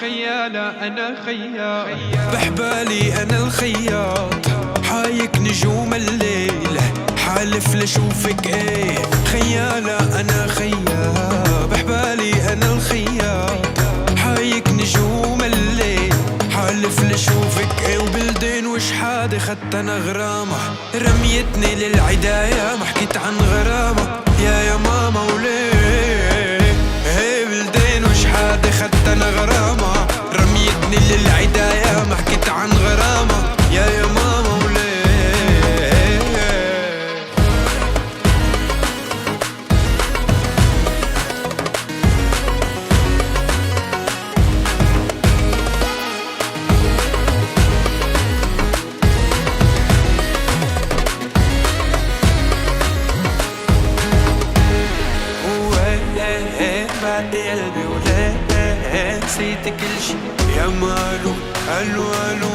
خيالة أنا خيال، بحبالي أنا الخياط، حايك نجوم الليل، حالف لشوفك ايه خيالة أنا خيال. بحبالي أنا الخياط، حايك نجوم الليل، حالف لشوفك ايه. وبلدين وش حادي خدت أنا غرامة، رميتني للعداية ما حكيت عن غرامة يا ماما وليه. هي بلدين وش حادي خدت أنا غرامة، رميتني للعداية ما حكيت عن غرامة يا ماما وليه. بعدي قلبي وليه نسيت كل شي يا مالو. الو الو